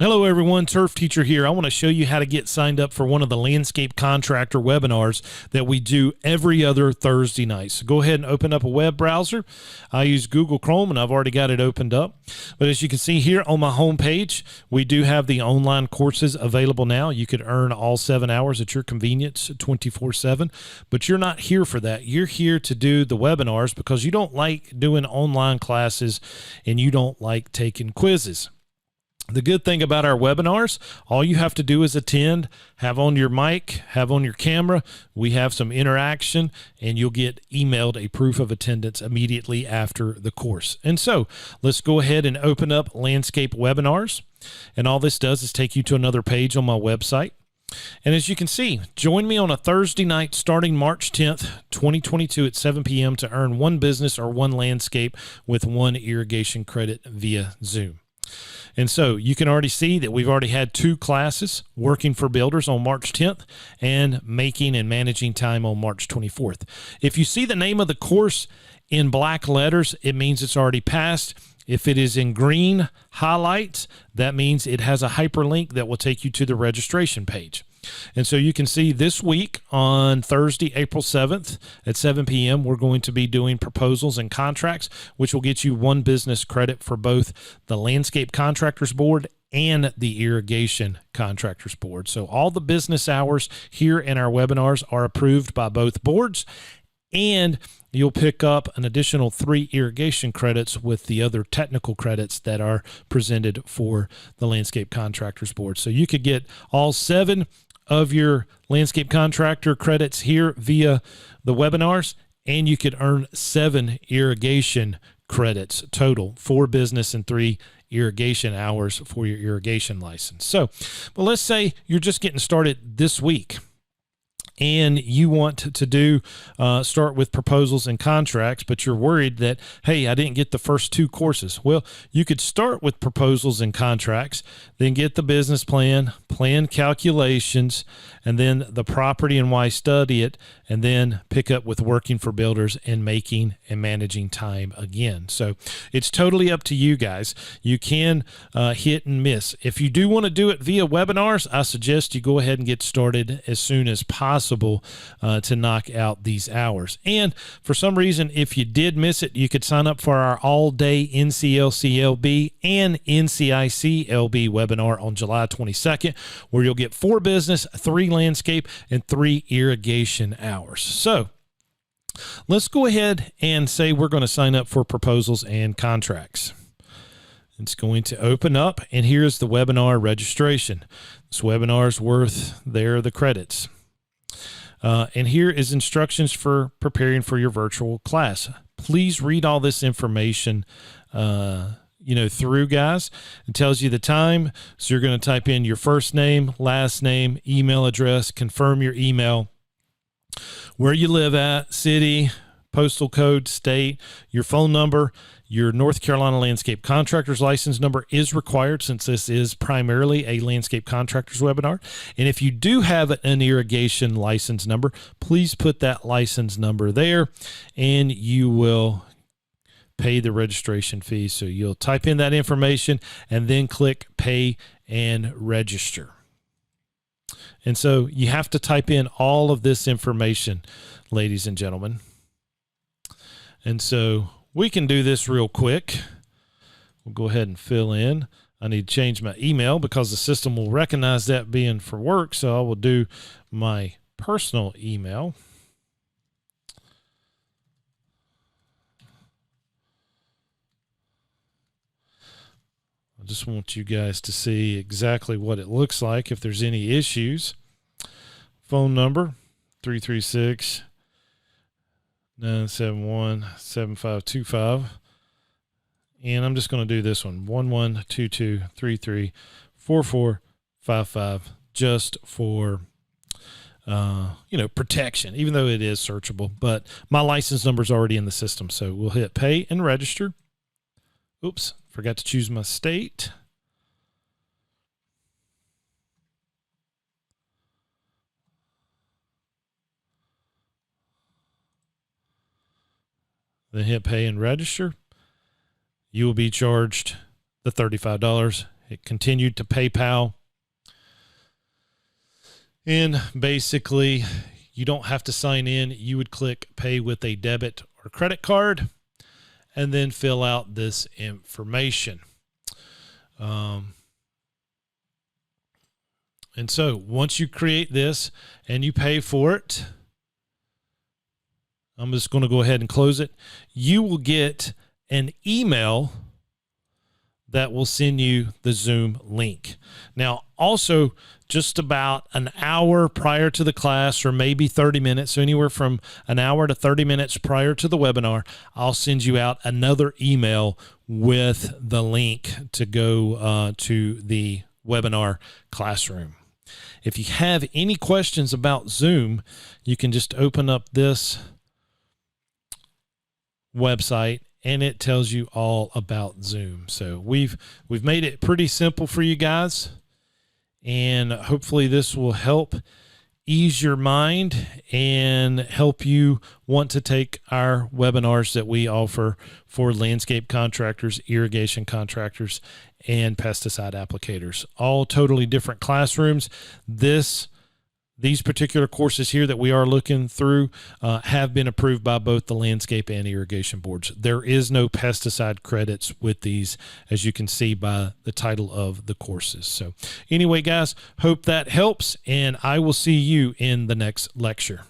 Hello everyone, Turf Teacher here. I want to show you how to get signed up for one of the landscape contractor webinars that we do every other Thursday night. So go ahead and open up a web browser. I use Google Chrome and I've already got it opened up. But as you can see here on my home page, we do have the online courses available now. You could earn all 7 hours at your convenience 24/7, but you're not here for that. You're here to do the webinars because you don't like doing online classes and you don't like taking quizzes. The good thing about our webinars, all you have to do is attend, have on your mic, have on your camera. We have some interaction, and you'll get emailed a proof of attendance immediately after the course. And so let's go ahead and open up Landscape Webinars. And all this does is take you to another page on my website. And as you can see, join me on a Thursday night starting March 10th, 2022 at 7 p.m. to earn one business or one landscape with one irrigation credit via Zoom. And so you can already see that we've already had 2 classes, Working for Builders on March 10th and Making and Managing Time on March 24th. If you see the name of the course in black letters, it means it's already passed. If it is in green highlights, that means it has a hyperlink that will take you to the registration page. And so you can see this week on Thursday, April 7th at 7 p.m., we're going to be doing proposals and contracts, which will get you one business credit for both the Landscape Contractors Board and the Irrigation Contractors Board. So all the business hours here in our webinars are approved by both boards, and you'll pick up an additional 3 irrigation credits with the other technical credits that are presented for the Landscape Contractors Board. So you could get all 7 of your landscape contractor credits here via the webinars, and you could earn 7 irrigation credits total, 4 business and 3 irrigation hours for your irrigation license. So, but let's say you're just getting started this week and you want to do start with proposals and contracts, but you're worried that, hey, I didn't get the first 2 courses. Well, you could start with proposals and contracts, then get the business plan, plan calculations, and then the property and why study it, and then pick up with Working for Builders and Making and Managing Time again. So it's totally up to you guys. You can hit and miss. If you do want to do it via webinars, I suggest you go ahead and get started as soon as possible to knock out these hours. And for some reason, if you did miss it, you could sign up for our all-day NCLCLB and NCICLB webinar on July 22nd, where you'll get 4 business, 3 landscape, and 3 irrigation hours. So let's go ahead and say we're going to sign up for proposals and contracts. It's going to open up, and here's the webinar registration. This webinar is worth the credits. And here is instructions for preparing for your virtual class. Please read all this information through, guys. It tells you the time. So you're going to type in your first name, last name, email address, confirm your email, where you live at, city, postal code, state, your phone number. Your North Carolina Landscape Contractors License number is required, since this is primarily a landscape contractors webinar. And if you do have an irrigation license number, please put that license number there, and you will pay the registration fee. So you'll type in that information and then click Pay and Register. And so you have to type in all of this information, ladies and gentlemen. And so we can do this real quick. We'll go ahead and fill in. I need to change my email because the system will recognize that being for work. So I will do my personal email. I just want you guys to see exactly what it looks like if there's any issues. Phone number 336-971-7525. And I'm just going to do this one, 1122334455, just for protection, even though it is searchable. But my license number is already in the system, so we'll hit Pay and Register. Oops, forgot to choose my state. Then hit Pay and Register. You will be charged the $35 It continued to PayPal. And basically, you don't have to sign in. You would click pay with a debit or credit card and then fill out this information. And so once you create this and you pay for it, I'm just going to go ahead and close it. You will get an email that will send you the Zoom link. Now, also, just about an hour prior to the class, or maybe 30 minutes, so anywhere from an hour to 30 minutes prior to the webinar, I'll send you out another email with the link to go to the webinar classroom. If you have any questions about Zoom, you can just open up this website and it tells you all about Zoom. So we've made it pretty simple for you guys, and hopefully this will help ease your mind and help you want to take our webinars that we offer for landscape contractors, irrigation contractors, and pesticide applicators. All totally different classrooms. These particular courses here that we are looking through have been approved by both the landscape and irrigation boards. There is no pesticide credits with these, as you can see by the title of the courses. So anyway, guys, hope that helps, and I will see you in the next lecture.